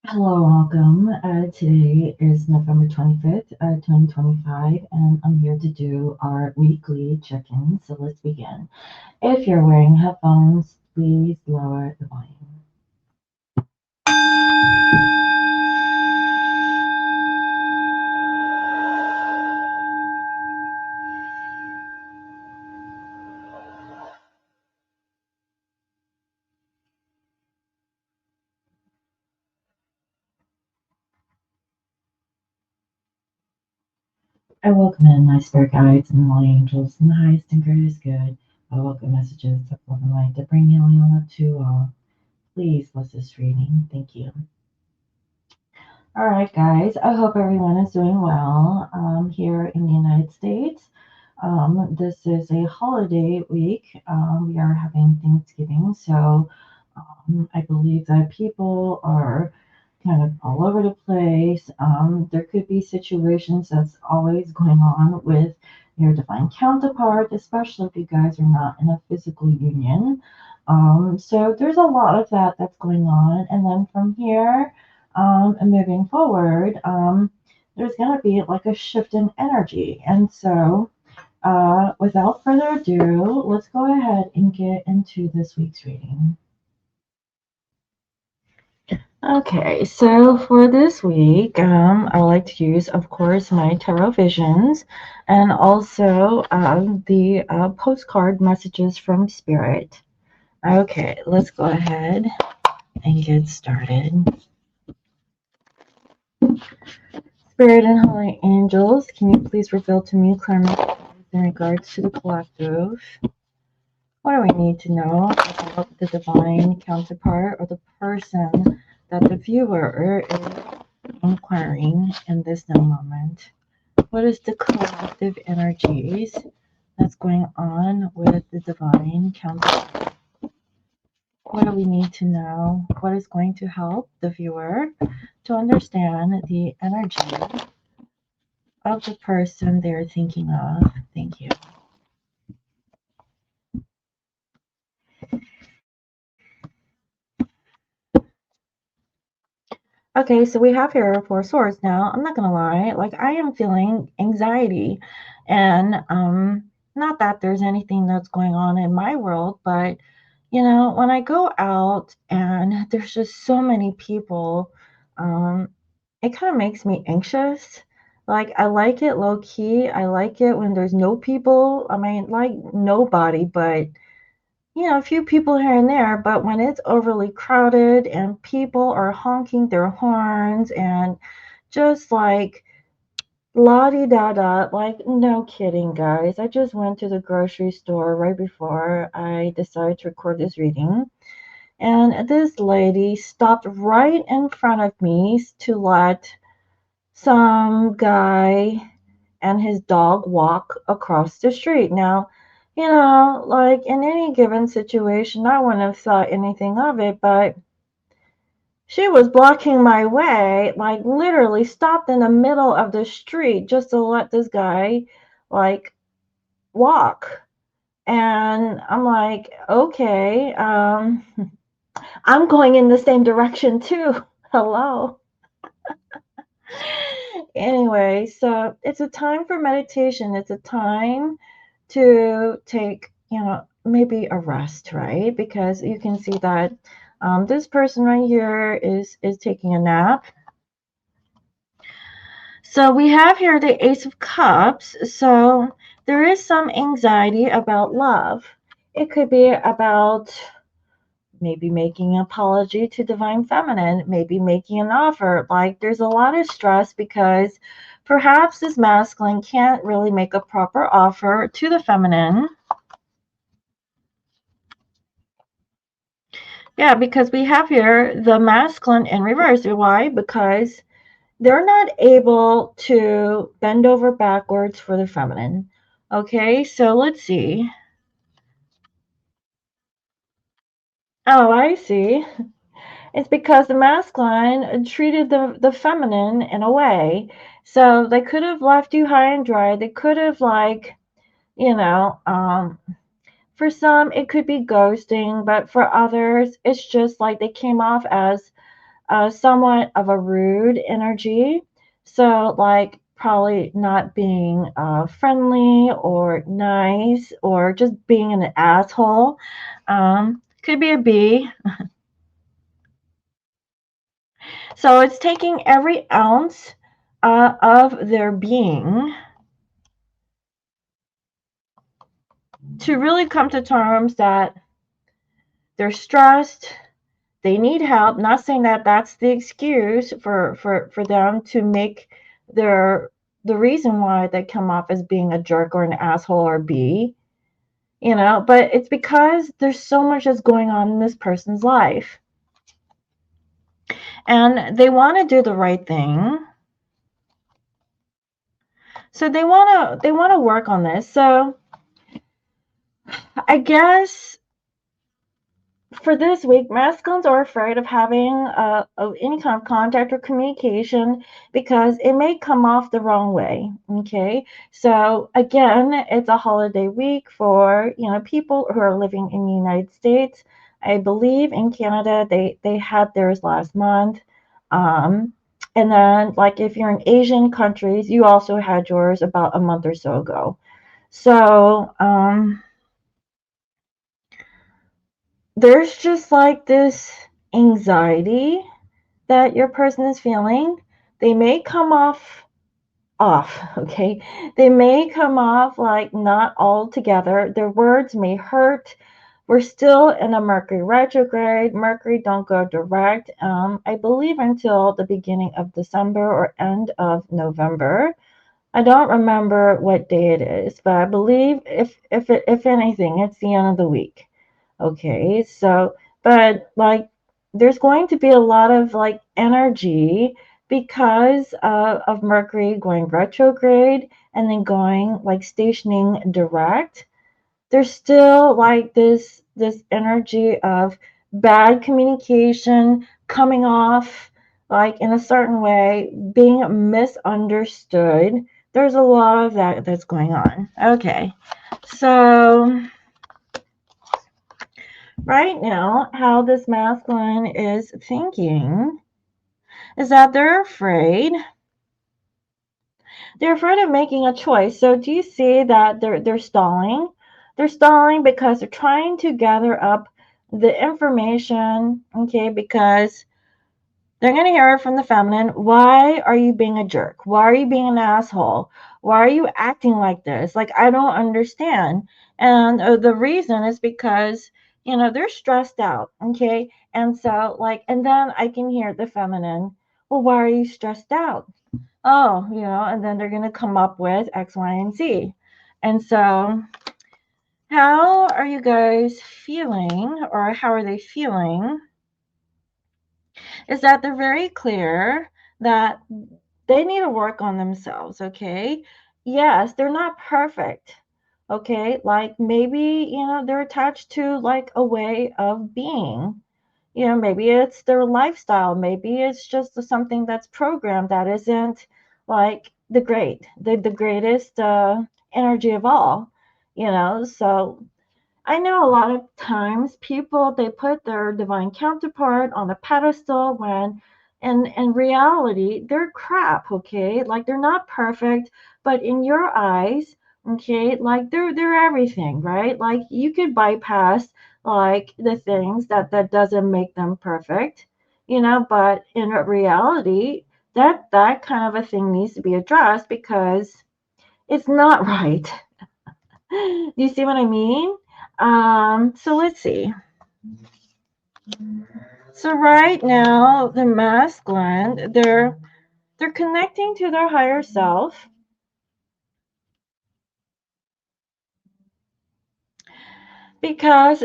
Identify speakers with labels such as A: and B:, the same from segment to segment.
A: Hello, welcome. Today is November 25th, 2025, and I'm here to do our weekly check-in. So let's begin. If you're wearing headphones, please lower the volume. I welcome in my spirit guides and my angels and the highest and greatest good. I welcome messages of love and light to bring healing and love to all. Please bless this reading. Thank you. All right, guys. I hope everyone is doing well here in the United States. This is a holiday week. We are having Thanksgiving, so I believe that people are kind of all over the place. There could be situations that's always going on with your divine counterpart, especially if you guys are not in a physical union. So there's a lot of that that's going on, and then from here and moving forward, there's going to be like a shift in energy, and so. Without further ado, let's go ahead and get into this week's reading. Okay, so for this week, I like to use, of course, my tarot visions and also the postcard messages from Spirit. Okay, let's go ahead and get started. Spirit and Holy Angels, can you please reveal to me clear in regards to the collective? What do we need to know about the divine counterpart or the person that the viewer is inquiring in this now moment? What is the collective energies that's going on with the divine counterpart? What do we need to know? What is going to help the viewer to understand the energy of the person they're thinking of? Thank you. Okay, so we have here Four Swords now. I'm not gonna lie, like I am feeling anxiety, and not that there's anything that's going on in my world, but when I go out and there's just so many people, um, it kind of makes me anxious. Like I like it low key. I like it when there's no people. I mean, like nobody, but a few people here and there, but when it's overly crowded and people are honking their horns and just like la di da da, like no kidding, guys. I just went to the grocery store right before I decided to record this reading, and this lady stopped right in front of me to let some guy and his dog walk across the street. Now, like in any given situation, I wouldn't have thought anything of it, but she was blocking my way, like literally stopped in the middle of the street just to let this guy like walk. And I'm like, okay, I'm going in the same direction too. Hello. Anyway, so it's a time for meditation. It's a time to take, maybe a rest, right? Because you can see that this person right here is taking a nap. So we have here the Ace of Cups. So there is some anxiety about love. It could be about maybe making an apology to Divine Feminine, maybe making an offer. Like there's a lot of stress because perhaps this masculine can't really make a proper offer to the feminine. Yeah, because we have here the masculine in reverse. Why? Because they're not able to bend over backwards for the feminine. Okay, so let's see. Oh, I see. It's because the masculine treated the feminine in a way. So they could have left you high and dry. They could have like, you know, um, for some it could be ghosting, but for others it's just like they came off as somewhat of a rude energy. So, like, probably not being friendly or nice or just being an asshole. Could be a B. So, it's taking every ounce of their being to really come to terms that they're stressed, they need help. Not saying that that's the excuse for them to make their the reason why they come off as being a jerk or an asshole or B, but it's because there's so much that's going on in this person's life. And they want to do the right thing. So they want to work on this. So I guess for this week, masculines are afraid of having of any kind of contact or communication because it may come off the wrong way. Okay, so again, it's a holiday week for people who are living in the United States. I believe in Canada they had theirs last month, and then like if you're in Asian countries, you also had yours about a month or so ago. So there's just like this anxiety that your person is feeling. They may come off, okay? They may come off like not all together. Their words may hurt. We're still in a Mercury retrograde. Mercury don't go direct. I believe until the beginning of December or end of November. I don't remember what day it is, but I believe if anything, it's the end of the week. Okay, so, but like, there's going to be a lot of like energy because of Mercury going retrograde and then going like stationing direct. There's still like this energy of bad communication coming off like in a certain way, being misunderstood. There's a lot of that that's going on. Okay, so right now, how this masculine is thinking is that they're afraid. They're afraid of making a choice. So do you see that they're stalling? They're stalling because they're trying to gather up the information, okay, because they're going to hear it from the feminine. Why are you being a jerk? Why are you being an asshole? Why are you acting like this? Like, I don't understand. And the reason is because, they're stressed out. Okay. And so, like, and then I can hear the feminine. Well, why are you stressed out? Oh, and then they're going to come up with X, Y, and Z. And so, how are you guys feeling, or how are they feeling? Is that they're very clear that they need to work on themselves, okay? Yes, they're not perfect, okay? Like maybe, they're attached to like a way of being. Maybe it's their lifestyle. Maybe it's just something that's programmed that isn't like the greatest energy of all, So I know a lot of times people they put their divine counterpart on a pedestal when in reality they're crap, okay? Like they're not perfect, but in your eyes, okay, like they're everything, right? Like you could bypass like the things that doesn't make them perfect, but in reality that kind of a thing needs to be addressed because it's not right. Do you see what I mean? So let's see. So right now, the masculine, they're connecting to their higher self because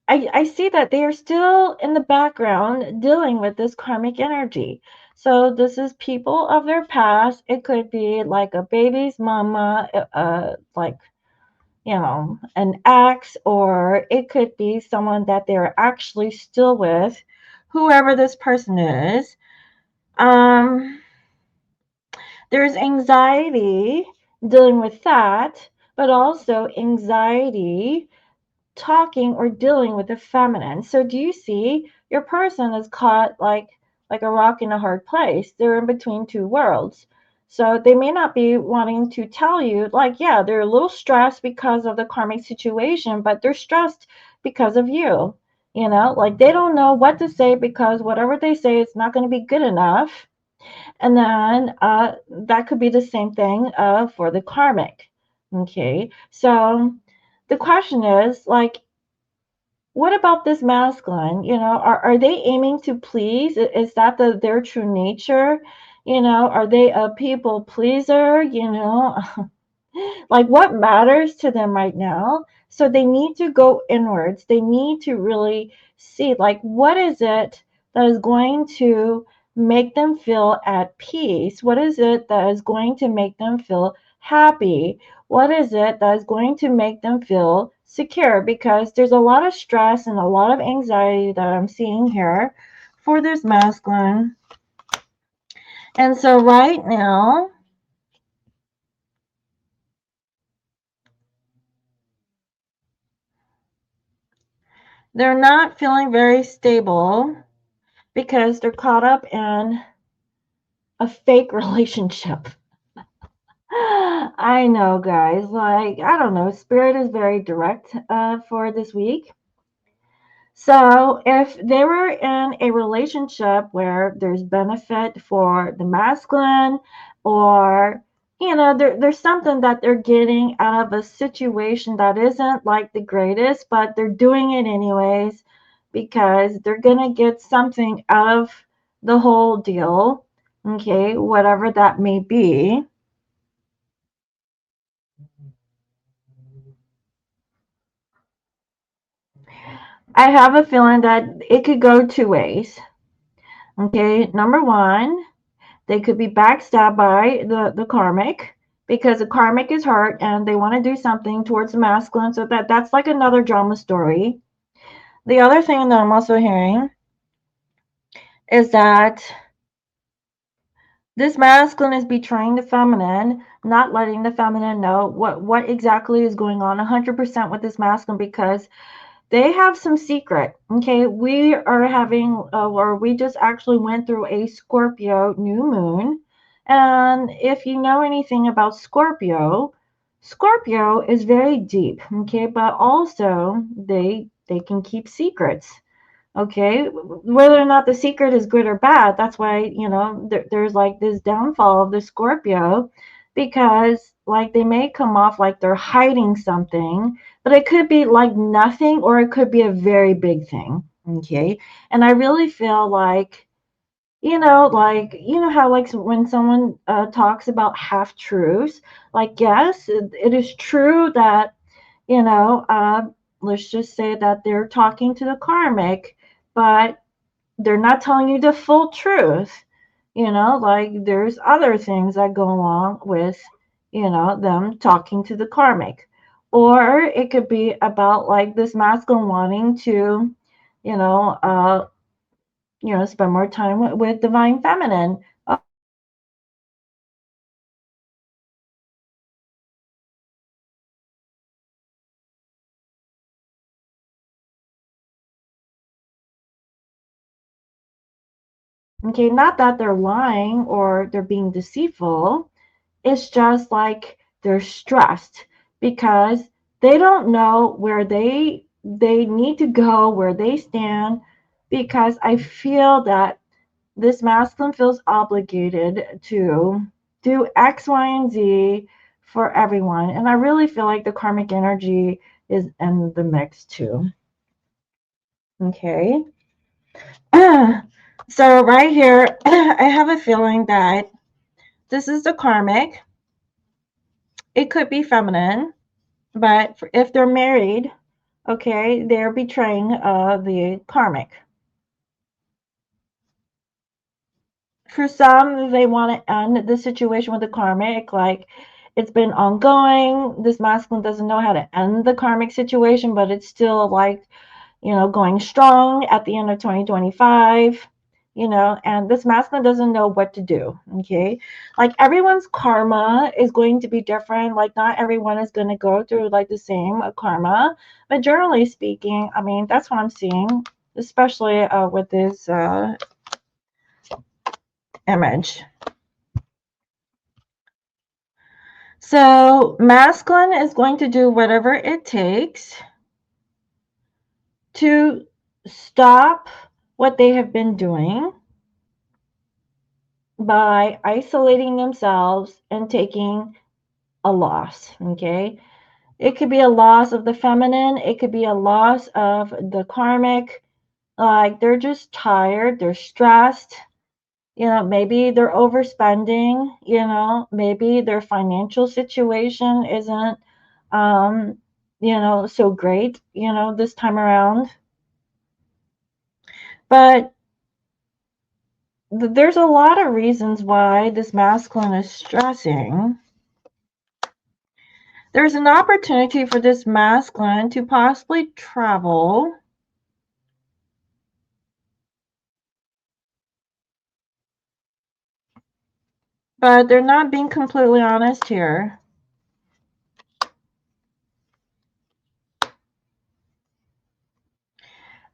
A: I see that they are still in the background dealing with this karmic energy. So this is people of their past. It could be like a baby's mama, like an ex, or it could be someone that they're actually still with, whoever this person is. Um, there's anxiety dealing with that, but also anxiety talking or dealing with the feminine. So do you see your person is caught like like a rock in a hard place. They're in between two worlds. So they may not be wanting to tell you, like, yeah, they're a little stressed because of the karmic situation, but they're stressed because of you. You know, like they don't know what to say because whatever they say is not going to be good enough. And then that could be the same thing for the karmic. Okay, so the question is, like, what about this masculine? You know, are they aiming to please? Is that their true nature? You know, are they a people pleaser? You know, like what matters to them right now? So they need to go inwards. They need to really see, like, what is it that is going to make them feel at peace? What is it that is going to make them feel happy? What is it that is going to make them feel secure? Because there's a lot of stress and a lot of anxiety that I'm seeing here for this masculine. And so right now, they're not feeling very stable because they're caught up in a fake relationship. I know, guys. Like, I don't know. Spirit is very direct for this week. So, if they were in a relationship where there's benefit for the masculine, or there's something that they're getting out of a situation that isn't like the greatest, but they're doing it anyways because they're gonna get something out of the whole deal, okay, whatever that may be. I have a feeling that it could go two ways. Okay, number one, they could be backstabbed by the karmic because the karmic is hurt and they want to do something towards the masculine. So that's like another drama story. The other thing that I'm also hearing is that this masculine is betraying the feminine, not letting the feminine know what exactly is going on 100% with this masculine because they have some secret. Okay, we are having, or we just actually went through a Scorpio new moon. And if you know anything about Scorpio, Scorpio is very deep. Okay, but also they can keep secrets. Okay, whether or not the secret is good or bad, that's why there's like this downfall of the Scorpio, because like they may come off like they're hiding something, but it could be like nothing or it could be a very big thing. Okay, and I really feel like how like when someone talks about half truths, like yes, it is true that you know, let's just say that they're talking to the karmic, but they're not telling you the full truth. Like there's other things that go along with, them talking to the karmic. Or it could be about like this masculine wanting to, you know, uh, spend more time with divine feminine. Okay, not that they're lying or they're being deceitful. It's just like they're stressed because they don't know where they need to go, where they stand, because I feel that this masculine feels obligated to do X, Y, and Z for everyone. And I really feel like the karmic energy is in the mix too. Okay. So right here, I have a feeling that this is the karmic. It could be feminine, but if they're married, okay, they're betraying the karmic. For some, they want to end the situation with the karmic, like it's been ongoing. This masculine doesn't know how to end the karmic situation, but it's still like going strong at the end of 2025, and this masculine doesn't know what to do. Okay. Like everyone's karma is going to be different. Like not everyone is going to go through like the same karma, but generally speaking, I mean, that's what I'm seeing, especially with this image. So masculine is going to do whatever it takes to stop what they have been doing by isolating themselves and taking a loss. Okay. It could be a loss of the feminine. It could be a loss of the karmic. Like they're just tired. They're stressed. Maybe they're overspending. Maybe their financial situation isn't, so great, this time around. But there's a lot of reasons why this masculine is stressing. There's an opportunity for this masculine to possibly travel. But they're not being completely honest here.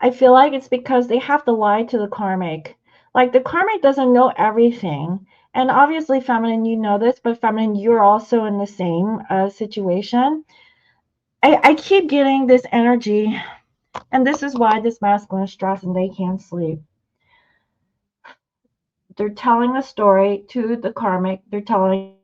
A: I feel like it's because they have to lie to the karmic. Like the karmic doesn't know everything. And obviously, feminine, you know this, but feminine, you're also in the same situation. I keep getting this energy, and this is why this masculine is stressed and they can't sleep. They're telling a story to the karmic. They're telling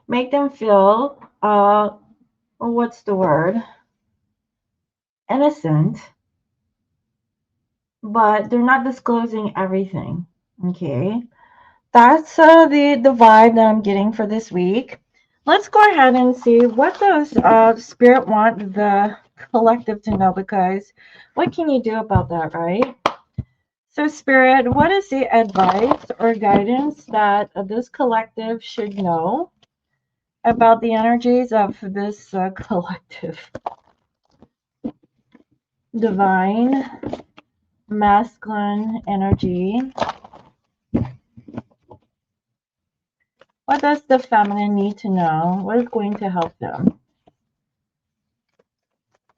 A: make them feel what's the word? Innocent, but they're not disclosing everything. Okay. That's the vibe that I'm getting for this week. Let's go ahead and see what those spirit want the collective to know, because what can you do about that, right? So spirit, what is the advice or guidance that this collective should know about the energies of this collective? Divine masculine energy. What does the feminine need to know? What is going to help them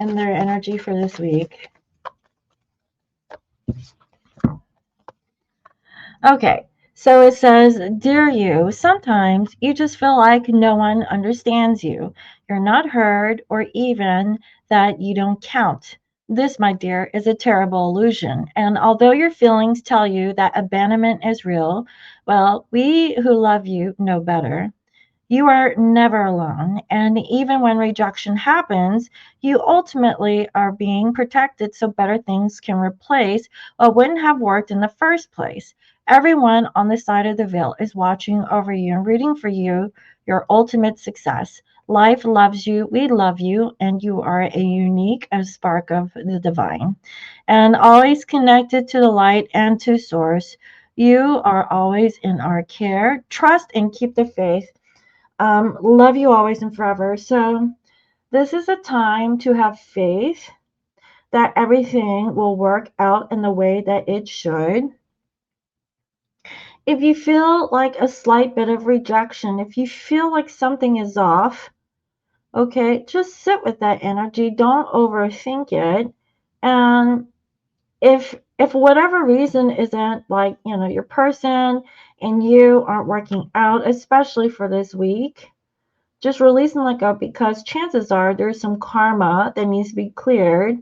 A: in their energy for this week? Okay, so it says, Dear you, sometimes you just feel like no one understands you. You're not heard, or even that you don't count. This, my dear, is a terrible illusion. And although your feelings tell you that abandonment is real, well, we who love you know better. You are never alone, and even when rejection happens, you ultimately are being protected so better things can replace what wouldn't have worked in the first place. Everyone on the side of the veil is watching over you and rooting for you, your ultimate success. Life loves you, we love you, and you are a unique spark of the divine. And always connected to the light and to source. You are always in our care. Trust and keep the faith. Love you always and forever. So, this is a time to have faith that everything will work out in the way that it should. If you feel like a slight bit of rejection, if you feel like something is off, okay, just sit with that energy. Don't overthink it. And if whatever reason isn't like, your person and you aren't working out, especially for this week, just release and let go, because chances are there's some karma that needs to be cleared.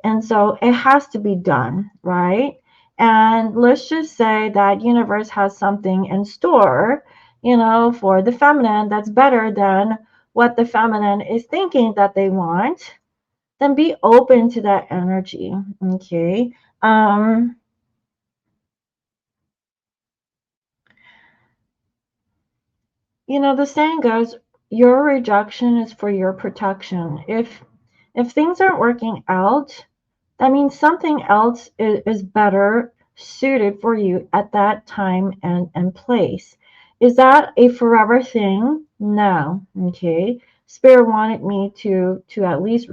A: And so it has to be done, right? And let's just say that universe has something in store, for the feminine that's better than what the feminine is thinking that they want. Then be open to that energy. Okay. The saying goes, your rejection is for your protection. If things aren't working out, that means something else is better suited for you at that time and place. Is that a forever thing? No. Okay. Spirit wanted me to at least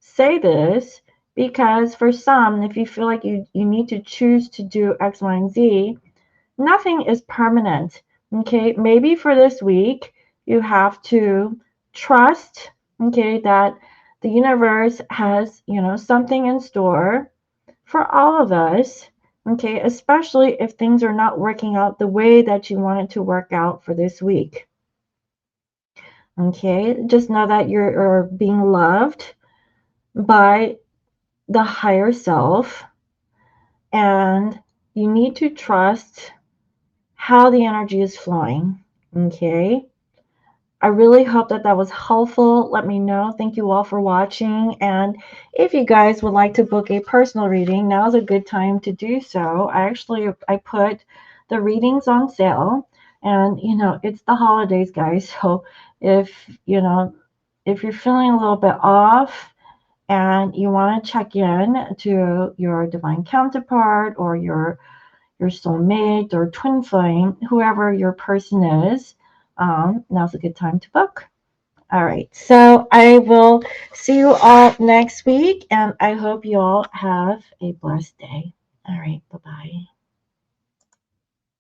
A: say this. Because for some, if you feel like you need to choose to do X, Y, and Z, nothing is permanent. Okay, maybe for this week, you have to trust, okay, that the universe has, something in store for all of us, okay, especially if things are not working out the way that you want it to work out for this week. Okay, just know that you're being loved by the higher self, and you need to trust how the energy is flowing. Okay, I really hope that that was helpful. Let me know. Thank you all for watching. And if you guys would like to book a personal reading, now is a good time to do so. I put the readings on sale, and it's the holidays, guys. So if if you're feeling a little bit off and you want to check in to your divine counterpart or your soulmate or twin flame, whoever your person is, now's a good time to book. All right, so I will see you all next week, and I hope you all have a blessed day. All right, bye bye.